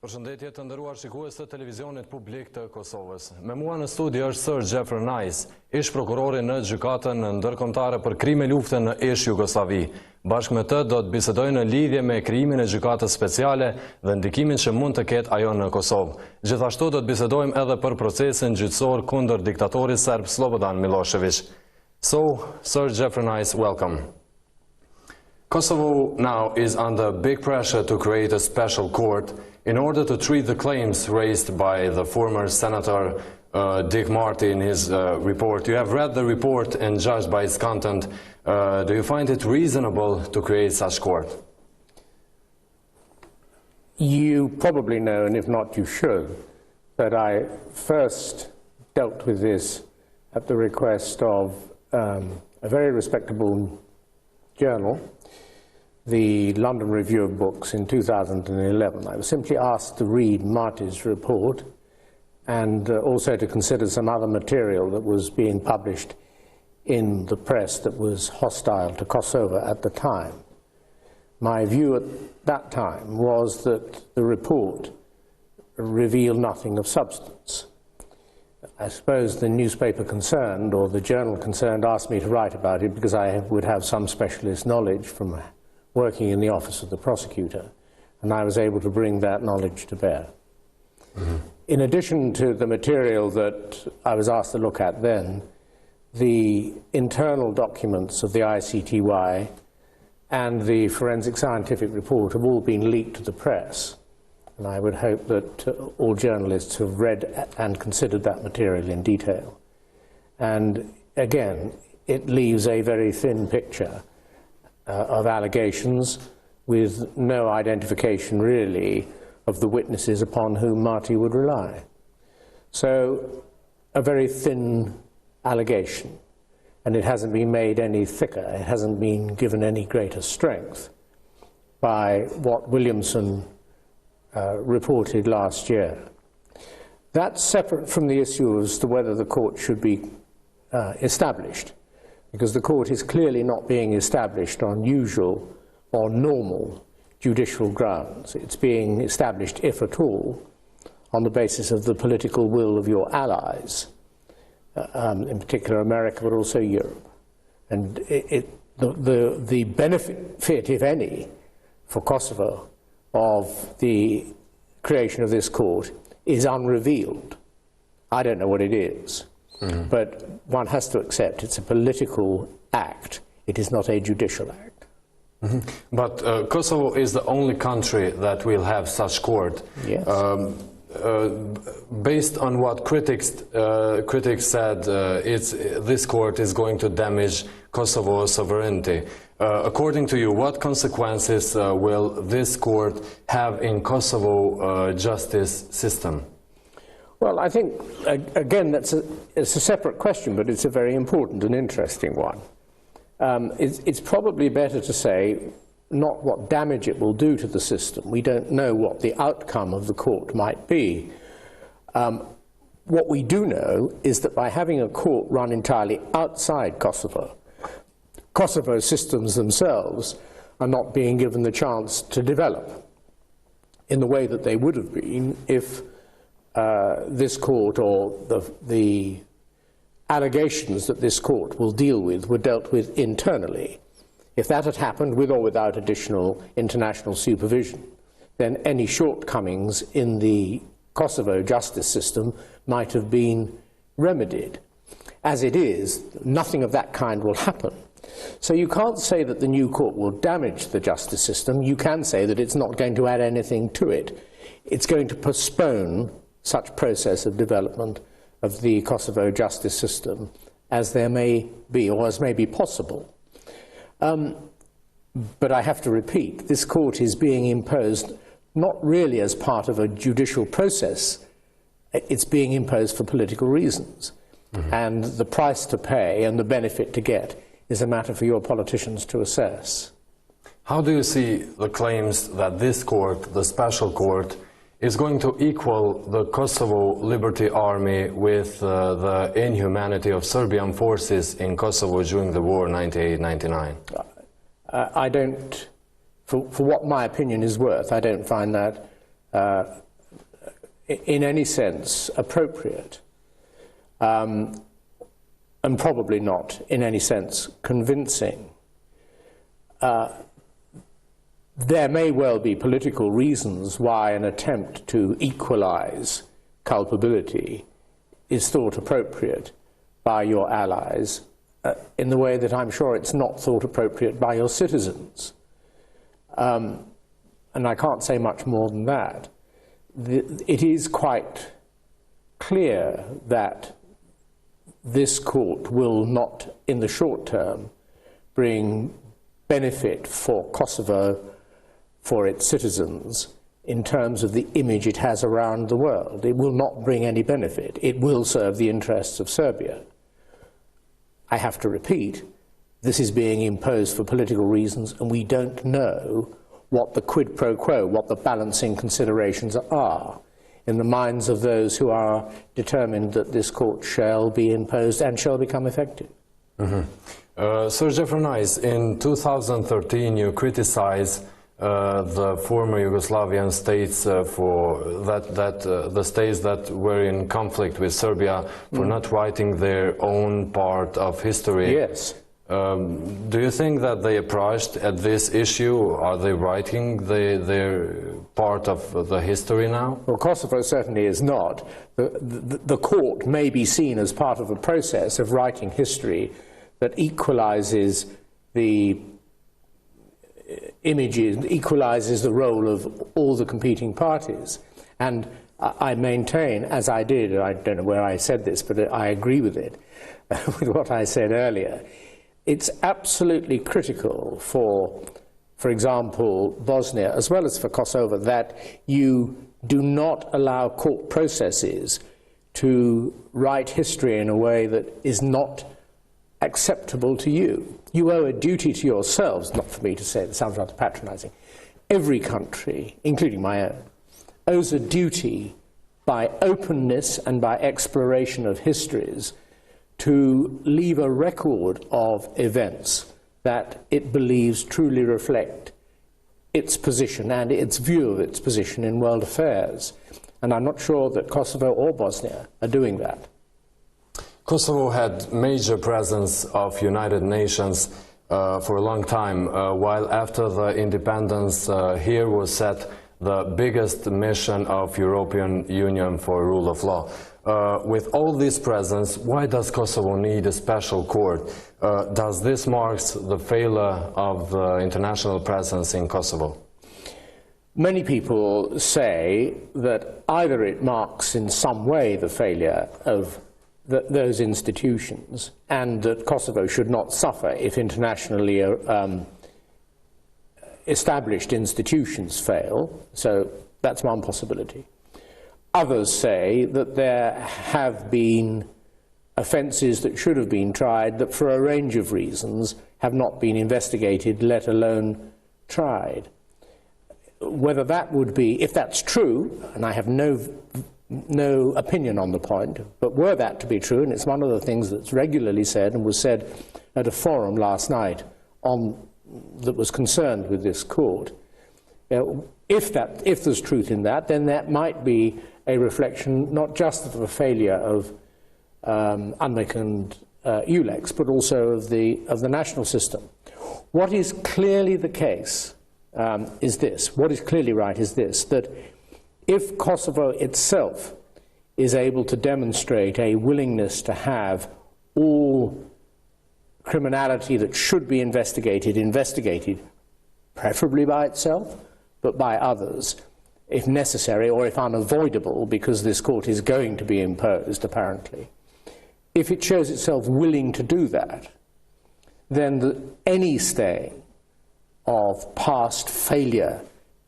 Përshëndetje të nderuar shikues të televizionit publik të Kosovës. Me mua në studio është Sir Geoffrey, ish prokurori në gjykatën ndërkombëtare për krime lufte në ish Jugosllavi. Bashkë me të do të bisedoj në lidhje me krijimin e gjykatës speciale dhe ndikimin që mund të ketë ajo në Kosovë. Gjithashtu do të bisedojmë edhe për procesin gjyqësor kundër diktatorit serb Slobodan Milosevic. So, Sir Geoffrey, welcome. Kosovo now is under big pressure to create a special court in order to treat the claims raised by the former Senator Dick Marty in his report. You have read the report and judged by its content. Do you find it reasonable to create such court? You probably know, and if not you should, that I first dealt with this at the request of a very respectable journal, the London Review of Books, in 2011. I was simply asked to read Marty's report and also to consider some other material that was being published in the press that was hostile to Kosovo at the time. My view at that time was that the report revealed nothing of substance. I suppose the newspaper concerned, or the journal concerned, asked me to write about it because I would have some specialist knowledge from working in the office of the prosecutor, and I was able to bring that knowledge to bear. In addition to the material that I was asked to look at then, the internal documents of the ICTY and the forensic scientific report have all been leaked to the press, and I would hope that all journalists have read and considered that material in detail. And again, it leaves a very thin picture of allegations with no identification really of the witnesses upon whom Marty would rely. So a very thin allegation, and it hasn't been made any thicker, it hasn't been given any greater strength by what Williamson reported last year. That's separate from the issue as to whether the court should be established, because the court is clearly not being established on usual or normal judicial grounds. It's being established, if at all, on the basis of the political will of your allies, in particular America, but also Europe. And the benefit, if any, for Kosovo of the creation of this court is unrevealed. I don't know what it is. But one has to accept it's a political act. It is not a judicial act. But Kosovo is the only country that will have such court. Yes. Based on what critics said, this court is going to damage Kosovo's sovereignty. According to you, what consequences will this court have in Kosovo justice system? Well, I think, again, it's a separate question, but it's a very important and interesting one. It's probably better to say not what damage it will do to the system. We don't know what the outcome of the court might be. What we do know is that by having a court run entirely outside Kosovo, Kosovo's systems themselves are not being given the chance to develop in the way that they would have been if this court, or the allegations that this court will deal with, were dealt with internally. If that had happened with or without additional international supervision, then any shortcomings in the Kosovo justice system might have been remedied. As it is, nothing of that kind will happen. So you can't say that the new court will damage the justice system. You can say that it's not going to add anything to it. It's going to postpone such process of development of the Kosovo justice system as there may be, or as may be possible. But I have to repeat, this court is being imposed not really as part of a judicial process. It's being imposed for political reasons. And the price to pay and the benefit to get is a matter for your politicians to assess. How do you see the claims that this court, the special court, is going to equal the Kosovo Liberty Army with the inhumanity of Serbian forces in Kosovo during the war 1998-99? I don't, for what my opinion is worth, I don't find that in any sense appropriate, and probably not in any sense convincing. There may well be political reasons why an attempt to equalize culpability is thought appropriate by your allies, in the way that I'm sure it's not thought appropriate by your citizens. And I can't say much more than that. It is quite clear that this court will not, in the short term, bring benefit for Kosovo, for its citizens, in terms of the image it has around the world. It will not bring any benefit. It will serve the interests of Serbia. I have to repeat, this is being imposed for political reasons, and we don't know what the quid pro quo, what the balancing considerations are in the minds of those who are determined that this court shall be imposed and shall become effective. Sir Geoffrey, in 2013 you criticized the former Yugoslavian states for the states that were in conflict with Serbia for not writing their own part of history. Yes. Do you think that they approached at this issue? Are they writing their part of the history now? Well, Kosovo certainly is not. The court may be seen as part of a process of writing history that equalizes the images, equalizes the role of all the competing parties. And I maintain, as I did, I don't know where I said this, but I agree with it, with what I said earlier. It's absolutely critical for example, Bosnia, as well as for Kosovo, that you do not allow court processes to write history in a way that is not acceptable to you. You owe a duty to yourselves, not for me to say, it sounds rather patronizing. Every country, including my own, owes a duty by openness and by exploration of histories to leave a record of events that it believes truly reflect its position and its view of its position in world affairs. And I'm not sure that Kosovo or Bosnia are doing that. Kosovo had major presence of United Nations for a long time, while after the independence here was set the biggest mission of European Union for rule of law. With all this presence, why does Kosovo need a special court? Does this mark the failure of the international presence in Kosovo? Many people say that either it marks in some way the failure of those institutions, and that Kosovo should not suffer if internationally established institutions fail. So that's one possibility. Others say that there have been offences that should have been tried that for a range of reasons have not been investigated, let alone tried. Whether that would be, if that's true, and I have no opinion on the point, but were that to be true, and it's one of the things that's regularly said and was said at a forum last night that was concerned with this court, if there's truth in that, then that might be a reflection not just of a failure of UNMIK and ULEX, but also of the national system. What is clearly the case is this, what is clearly right is this, that if Kosovo itself is able to demonstrate a willingness to have all criminality that should be investigated, preferably by itself, but by others, if necessary or if unavoidable, because this court is going to be imposed, apparently. If it shows itself willing to do that, then any stain of past failure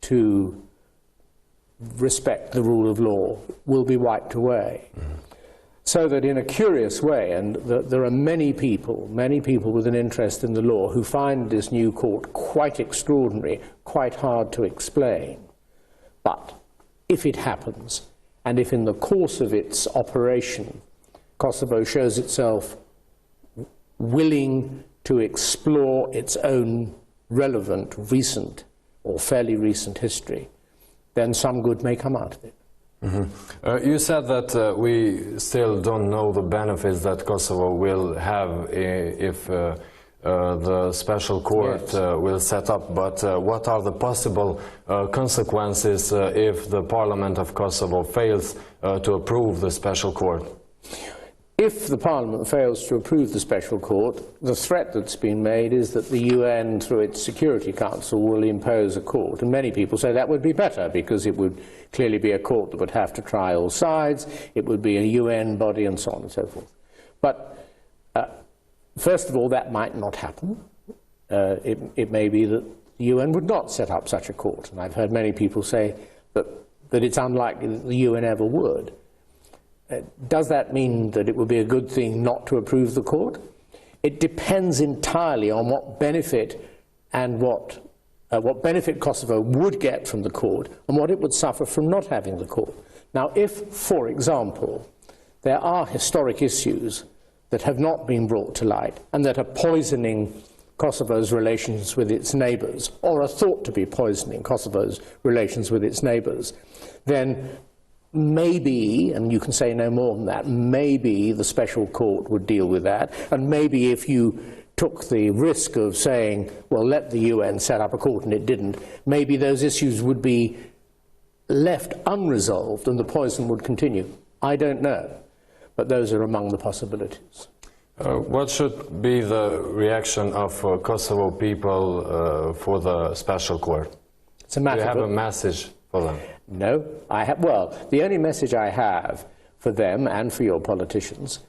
to respect the rule of law will be wiped away. So that in a curious way, and there are many people with an interest in the law who find this new court quite extraordinary, quite hard to explain. But if it happens, and if in the course of its operation Kosovo shows itself willing to explore its own relevant, recent, or fairly recent history, then some good may come out of it. You said that we still don't know the benefits that Kosovo will have if the special court will set up, but what are the possible consequences if the Parliament of Kosovo fails to approve the special court? If the Parliament fails to approve the special court, the threat that's been made is that the UN, through its Security Council, will impose a court. And many people say that would be better, because it would clearly be a court that would have to try all sides, it would be a UN body, and so on and so forth. But first of all, that might not happen. It may be that the UN would not set up such a court. And I've heard many people say that it's unlikely that the UN ever would. Does that mean that it would be a good thing not to approve the court? It depends entirely on what benefit and what benefit Kosovo would get from the court and what it would suffer from not having the court. Now, if, for example, there are historic issues that have not been brought to light and that are poisoning Kosovo's relations with its neighbours, or are thought to be poisoning Kosovo's relations with its neighbours, then maybe, and you can say no more than that, maybe the special court would deal with that, and maybe if you took the risk of saying, well, let the UN set up a court, and it didn't, maybe those issues would be left unresolved and the poison would continue. I don't know, but those are among the possibilities. What should be the reaction of Kosovo people for the special court? It's a matter Do you have a message for them? No, well, the only message I have for them and for your politicians,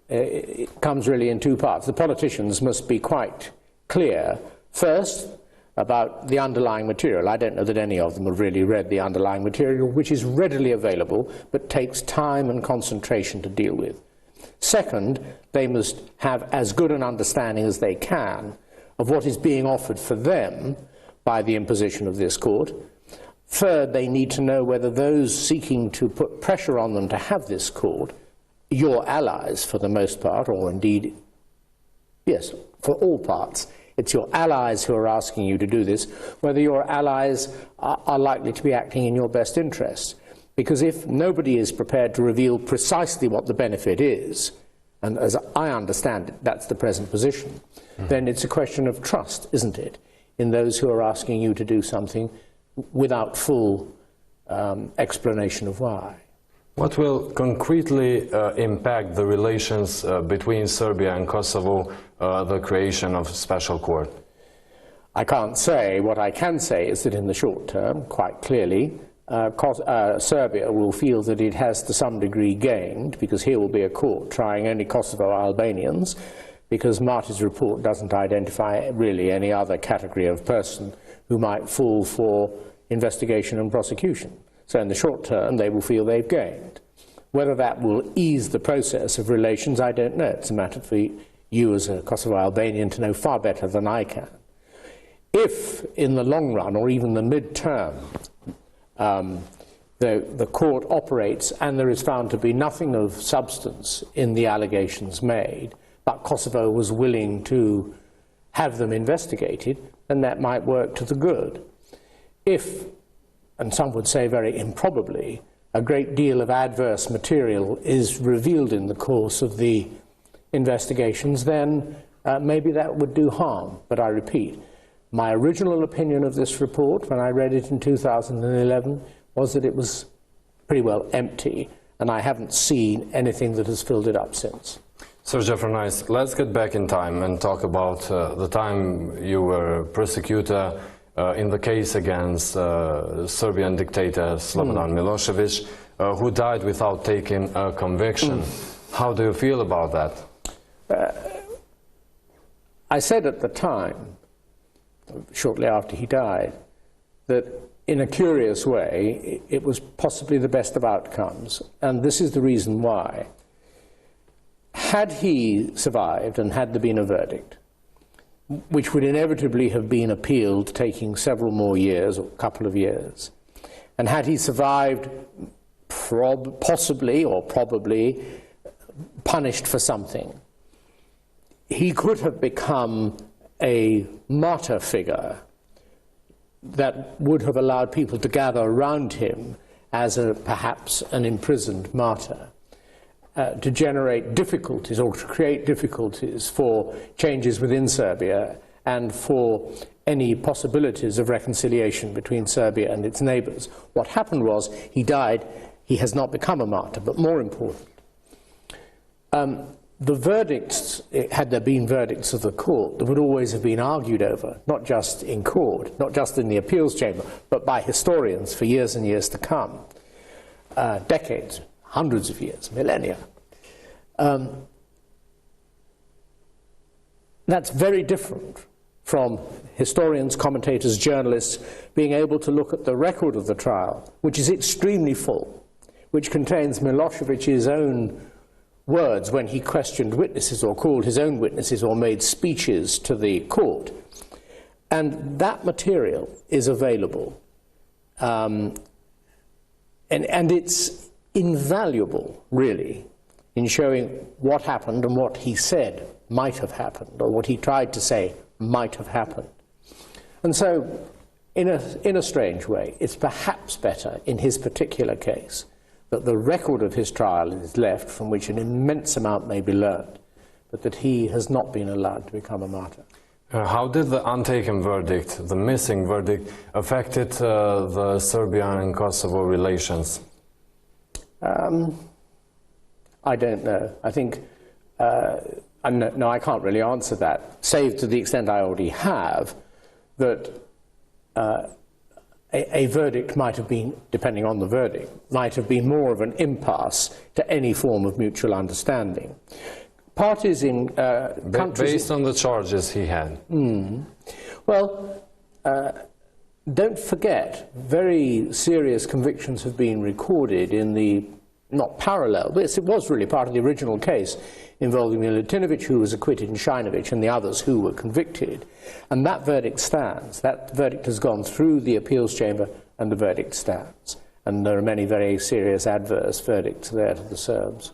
it comes really in two parts. The politicians must be quite clear, first, about the underlying material. I don't know that any of them have really read the underlying material, which is readily available, but takes time and concentration to deal with. Second, they must have as good an understanding as they can of what is being offered for them by the imposition of this court. Third, they need to know whether those seeking to put pressure on them to have this court, your allies for the most part, or indeed, yes, for all parts, it's your allies who are asking you to do this, whether your allies are likely to be acting in your best interests. Because if nobody is prepared to reveal precisely what the benefit is, and as I understand it, that's the present position, then it's a question of trust, isn't it, in those who are asking you to do something without full explanation of why. What will concretely impact the relations between Serbia and Kosovo, the creation of a special court? I can't say. What I can say is that in the short term, quite clearly, Serbia will feel that it has to some degree gained, because here will be a court trying only Kosovo Albanians, because Marty's report doesn't identify really any other category of person who might fall for investigation and prosecution. So in the short term, they will feel they've gained. Whether that will ease the process of relations, I don't know. It's a matter for you as a Kosovo Albanian to know far better than I can. If, in the long run, or even the mid-term, the court operates and there is found to be nothing of substance in the allegations made, but Kosovo was willing to have them investigated, then that might work to the good. If, and some would say very improbably, a great deal of adverse material is revealed in the course of the investigations, then maybe that would do harm. But I repeat, my original opinion of this report, when I read it in 2011, was that it was pretty well empty, and I haven't seen anything that has filled it up since. Sir Geoffrey Nice, let's get back in time and talk about the time you were prosecutor in the case against Serbian dictator Slobodan Milosevic, who died without taking a conviction. How do you feel about that? I said at the time, shortly after he died, that in a curious way it was possibly the best of outcomes, and this is the reason why. Had he survived and had there been a verdict, which would inevitably have been appealed, taking several more years, or a couple of years, and had he survived, possibly or probably punished for something, he could have become a martyr figure that would have allowed people to gather around him as perhaps an imprisoned martyr, to generate difficulties or to create difficulties for changes within Serbia and for any possibilities of reconciliation between Serbia and its neighbours. What happened was he died. He has not become a martyr, but more important, the verdicts, had there been verdicts of the court, that would always have been argued over, not just in court, not just in the appeals chamber, but by historians for years and years to come, decades, hundreds of years, millennia. That's very different from historians, commentators, journalists being able to look at the record of the trial, which is extremely full, which contains Milosevic's own words when he questioned witnesses or called his own witnesses or made speeches to the court. And that material is available. And it's invaluable, really, in showing what happened and what he said might have happened, or what he tried to say might have happened. And so, in a strange way, it's perhaps better in his particular case that the record of his trial is left, from which an immense amount may be learned, but that he has not been allowed to become a martyr. How did the untaken verdict, the missing verdict, affected the Serbian and Kosovo relations? I don't know. I think, no, I can't really answer that, save to the extent I already have, that a verdict might have been, depending on the verdict, might have been more of an impasse to any form of mutual understanding. Parties in countries... Based on the charges he had. Well, don't forget, very serious convictions have been recorded in the, not parallel, but it was really part of the original case involving Milosevic, who was acquitted, and Shinovic, and the others who were convicted. And that verdict stands. That verdict has gone through the appeals chamber, and the verdict stands. And there are many very serious adverse verdicts there to the Serbs.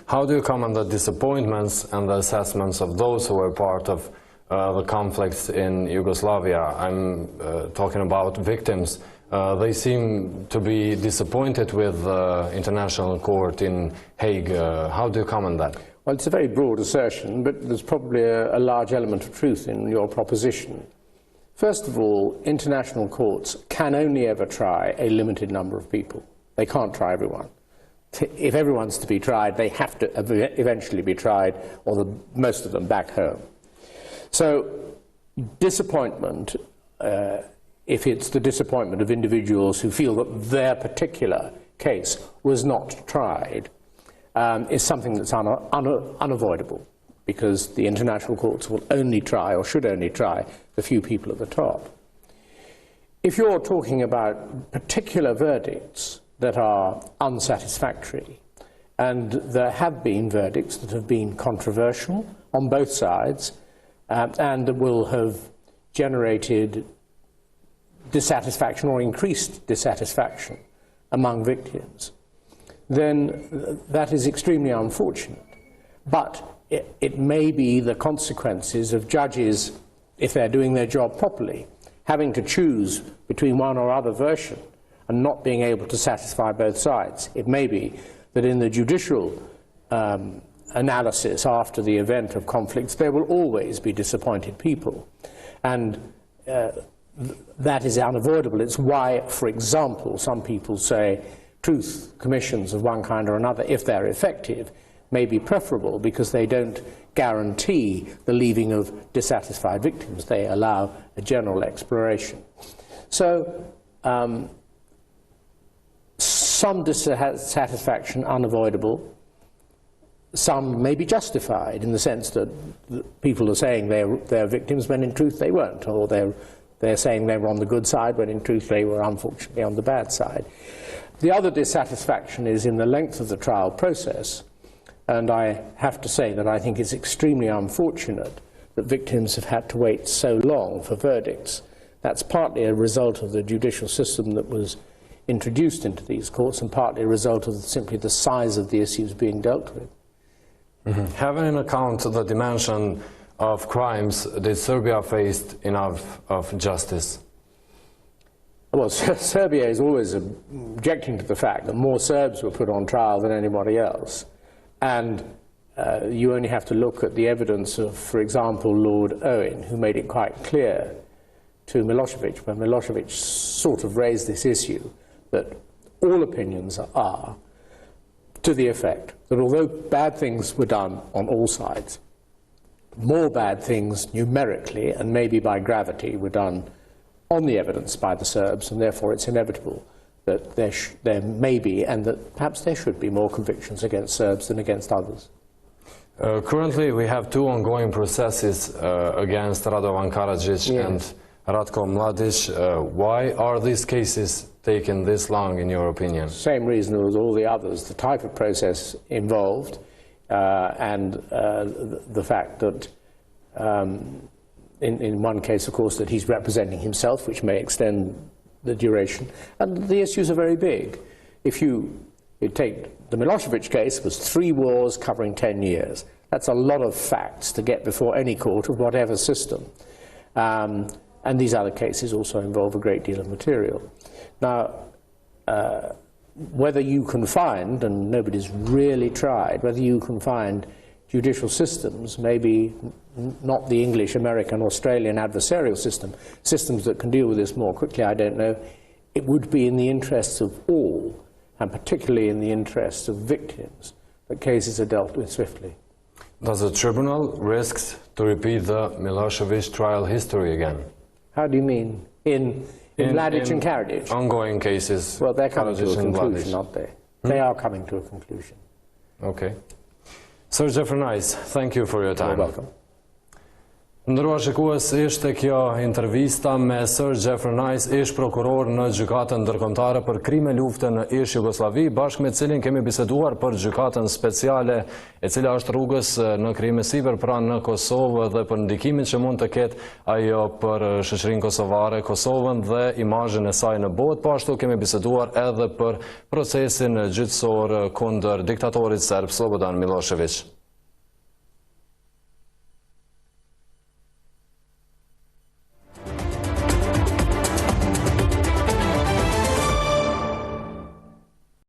How do you comment on the disappointments and the assessments of those who were part of the conflicts in Yugoslavia? I'm talking about victims. They seem to be disappointed with the International Court in Hague. How do you comment on that? Well, it's a very broad assertion, but there's probably a large element of truth in your proposition. First of all, international courts can only ever try a limited number of people. They can't try everyone. If everyone's to be tried, they have to eventually be tried, or most of them back home. So, disappointment, if it's the disappointment of individuals who feel that their particular case was not tried, is something that's unavoidable, because the international courts will only try, or should only try, the few people at the top. If you're talking about particular verdicts that are unsatisfactory, and there have been verdicts that have been controversial on both sides, and that will have generated dissatisfaction or increased dissatisfaction among victims, then that is extremely unfortunate. But it may be the consequences of judges, if they're doing their job properly, having to choose between one or other version and not being able to satisfy both sides. It may be that in the judicial analysis after the event of conflicts, there will always be disappointed people. And that is unavoidable. It's why, for example, some people say truth commissions of one kind or another, if they're effective, may be preferable, because they don't guarantee the leaving of dissatisfied victims. They allow a general exploration. So, some dissatisfaction unavoidable, some may be justified in the sense that people are saying they're victims when in truth they weren't, or they're saying they were on the good side when in truth they were unfortunately on the bad side. The other dissatisfaction is in the length of the trial process, and I have to say that I think it's extremely unfortunate that victims have had to wait so long for verdicts. That's partly a result of the judicial system that was introduced into these courts, and partly a result of simply the size of the issues being dealt with. Having in account the dimension of crimes, did Serbia face enough of justice? Well, Serbia is always objecting to the fact that more Serbs were put on trial than anybody else. And you only have to look at the evidence of, for example, Lord Owen, who made it quite clear to Milosevic, when Milosevic sort of raised this issue, that all opinions are to the effect that although bad things were done on all sides, more bad things numerically and maybe by gravity were done on the evidence by the Serbs, and therefore it's inevitable that there may be, and that perhaps there should be, more convictions against Serbs than against others. Currently we have two ongoing processes against Radovan Karadzic and Ratko Mladic. Why are these cases taking this long, in your opinion? Same reason as all the others, the type of process involved and the fact that in one case, of course, that he's representing himself, which may extend the duration. And the issues are very big. If you take the Milosevic case, was 3 wars covering 10 years. That's a lot of facts to get before any court of whatever system. And these other cases also involve a great deal of material. Now, whether you can find, and nobody's really tried, whether you can find judicial systems, maybe not the English, American, Australian adversarial system, systems that can deal with this more quickly, I don't know. It would be in the interests of all, and particularly in the interests of victims, that cases are dealt with swiftly. Does the tribunal risk to repeat the Milosevic trial history again? How do you mean? In Mladic and Karadzic? Ongoing cases. Well, they're coming to a conclusion, aren't they? They are coming to a conclusion. Okay. Sir Geoffrey Nice, thank you for your time. You're welcome. Ndërruar shikues, ishte kjo intervista me Sir Geoffrey Nice, ish prokuror në gjykatën ndërkombëtare për krime lufte në ish Jugosllavi, bashkë me cilin kemi biseduar për gjykatën speciale, e cila është rrugës në krime siber pranë në Kosovë dhe për ndikimin që mund të ketë ajo për shoqërinë kosovare, Kosovën dhe imazhin e saj në botë. Po ashtu kemi biseduar edhe për procesin gjyqësor kundër diktatorit serb Slobodan Milosevic.